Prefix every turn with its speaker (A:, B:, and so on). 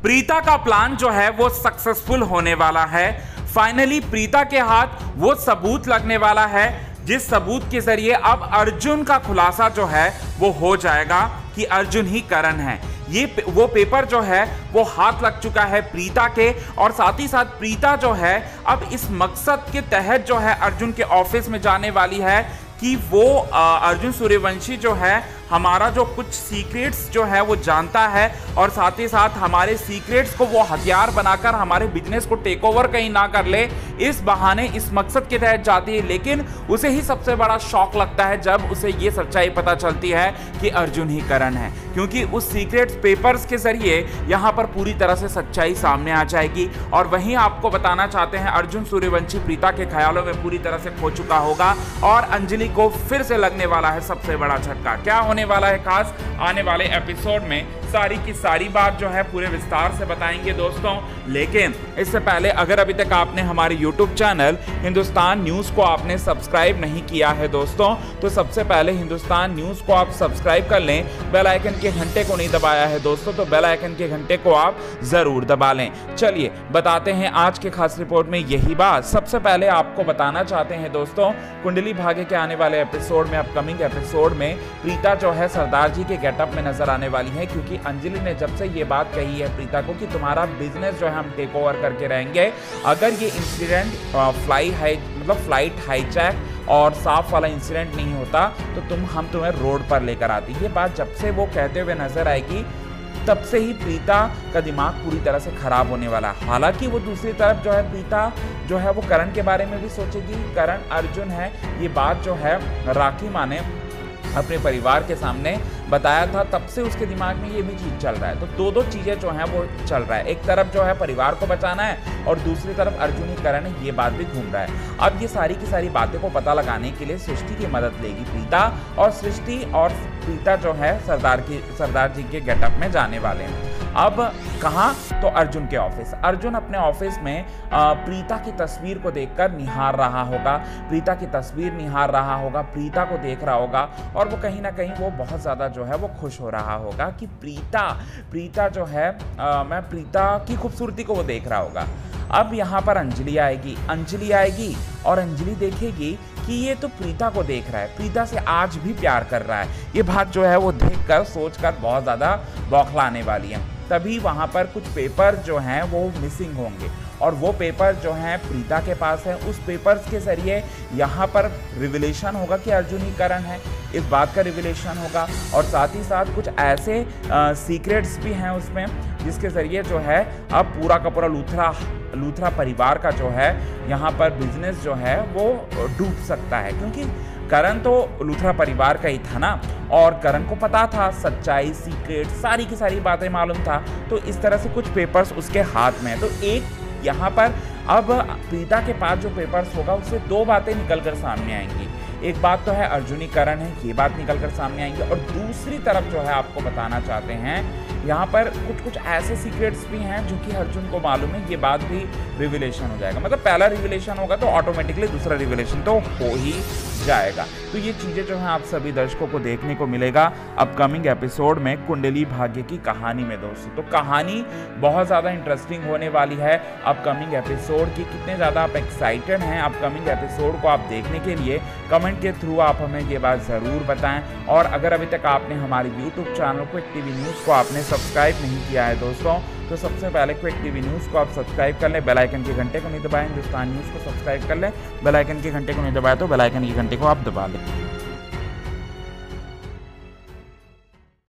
A: प्रीता का प्लान जो है वो सक्सेसफुल होने वाला है। फाइनली प्रीता के हाथ वो सबूत लगने वाला है जिस सबूत के जरिए अब अर्जुन का खुलासा जो है वो हो जाएगा कि अर्जुन ही करण है। ये वो पेपर जो है वो हाथ लग चुका है प्रीता के, और साथ ही साथ प्रीता जो है अब इस मकसद के तहत जो है अर्जुन के ऑफिस में जाने वाली है कि वो अर्जुन सूर्यवंशी जो है हमारा जो कुछ सीक्रेट्स जो है वो जानता है, और साथ ही साथ हमारे सीक्रेट्स को वो हथियार बनाकर हमारे बिजनेस को टेक ओवर कहीं ना कर ले, इस बहाने इस मकसद के तहत जाती है। लेकिन उसे ही सबसे बड़ा शॉक लगता है जब उसे ये सच्चाई पता चलती है कि अर्जुन ही करण है, क्योंकि उस सीक्रेट्स पेपर्स के जरिए यहाँ पर पूरी तरह से सच्चाई सामने आ जाएगी। और वहीं आपको बताना चाहते हैं अर्जुन सूर्यवंशी प्रीता के ख्यालों में पूरी तरह से खो चुका होगा और अंजलि को फिर से लगने वाला है सबसे बड़ा झटका। क्या होने वाला है खास आने वाले एपिसोड में, सारी की सारी बात जो है पूरे विस्तार से बताएंगे दोस्तों। लेकिन इससे पहले अगर अभी तक आपने हमारे YouTube चैनल हिंदुस्तान न्यूज़ को आपने सब्सक्राइब नहीं किया है दोस्तों, तो सबसे पहले हिंदुस्तान न्यूज़ को आप सब्सक्राइब कर लें। बेल आइकन के घंटे को नहीं दबाया है दोस्तों, तो बेल आइकन के घंटे को आप ज़रूर दबा लें। चलिए बताते हैं आज के खास रिपोर्ट में यही बात। सबसे पहले आपको बताना चाहते हैं दोस्तों, कुंडली भाग्य के आने वाले एपिसोड में, अपकमिंग एपिसोड में प्रीता जो है सरदार जी के गेटअप में नजर आने वाली है, क्योंकि अंजलि ने जब से ये बात कही है प्रीता को कि तुम्हारा बिजनेस जो है हम टेक ओवर करके रहेंगे, अगर ये इंसिडेंट फ्लाइट हाईजैक और साफ वाला इंसिडेंट नहीं होता तो हम तुम्हें रोड पर लेकर आती। ये बात जब से वो कहते हुए नजर आएगी तब से ही प्रीता का दिमाग पूरी तरह से खराब होने वाला है। हालांकि वो दूसरी तरफ जो है प्रीता जो है वो करण के बारे में भी सोचेगी, करण अर्जुन है, ये बात जो है राखी माँ ने अपने परिवार के सामने बताया था, तब से उसके दिमाग में ये भी चीज़ चल रहा है। तो दो चीज़ें जो हैं वो चल रहा है, एक तरफ जो है परिवार को बचाना है और दूसरी तरफ अर्जुन ही करण है, ये बात भी घूम रहा है। अब ये सारी की सारी बातें को पता लगाने के लिए सृष्टि की मदद लेगी प्रीता, और सृष्टि और प्रीता जो है सरदार जी के गेटअप में जाने वाले हैं। अब कहाँ? तो अर्जुन के ऑफिस। अर्जुन अपने ऑफिस में प्रीता की तस्वीर को देखकर निहार रहा होगा, प्रीता की तस्वीर निहार रहा होगा, प्रीता को देख रहा होगा, और वो कहीं ना कहीं वो बहुत ज़्यादा जो है वो खुश हो रहा होगा कि प्रीता जो है मैं प्रीता की खूबसूरती को वो देख रहा होगा। अब यहाँ पर अंजलि आएगी और अंजलि देखेगी कि ये तो प्रीता को देख रहा है, प्रीता से आज भी प्यार कर रहा है। ये बात जो है वो देखकर सोचकर बहुत ज़्यादा बौखलाने वाली है। तभी वहाँ पर कुछ पेपर जो हैं वो मिसिंग होंगे, और वो पेपर जो हैं प्रीता के पास है। उस पेपर्स के जरिए यहाँ पर रिविलेशन होगा कि अर्जुन ही करण है, इस बात का रिविलेशन होगा। और साथ ही साथ कुछ ऐसे सीक्रेट्स भी हैं उसमें जिसके ज़रिए जो है अब पूरा का पूरा लूथरा परिवार का जो है यहाँ पर बिजनेस जो है वो डूब सकता है, क्योंकि करण तो लूथरा परिवार का ही था ना, और करण को पता था सच्चाई, सीक्रेट, सारी की सारी बातें मालूम था। तो इस तरह से कुछ पेपर्स उसके हाथ में है। तो एक यहाँ पर अब प्रीता के पास जो पेपर्स होगा उससे दो बातें निकलकर सामने आएंगी। एक बात तो है अर्जुनी करण है, ये बात निकलकर सामने आएंगी, और दूसरी तरफ जो है आपको बताना चाहते हैं यहाँ पर कुछ ऐसे सीक्रेट्स भी हैं जो कि अर्जुन को मालूम है, ये बात भी रिविलेशन हो जाएगा। मतलब पहला रिविलेशन होगा तो ऑटोमेटिकली दूसरा रिविलेशन तो हो ही जाएगा। तो ये चीज़ें जो हैं आप सभी दर्शकों को देखने को मिलेगा अपकमिंग एपिसोड में कुंडली भाग्य की कहानी में दोस्तों। तो कहानी बहुत ज़्यादा इंटरेस्टिंग होने वाली है अपकमिंग एपिसोड की। कितने ज़्यादा आप एक्साइटेड हैं अपकमिंग एपिसोड को आप देखने के लिए, कमेंट के थ्रू आप हमें ये बात ज़रूर बताएं। और अगर अभी तक आपने हमारे YouTube channel quick TV news को आपने सब्सक्राइब नहीं किया है दोस्तों, तो सबसे पहले क्विक टीवी न्यूज़ को आप सब्सक्राइब कर लें, बेल आइकन के घंटे को नहीं दबाएं। हिंदुस्तान न्यूज़ को सब्सक्राइब कर लें, बेल आइकन के घंटे को नहीं दबाया तो बेल आइकन के घंटे को आप दबा लें।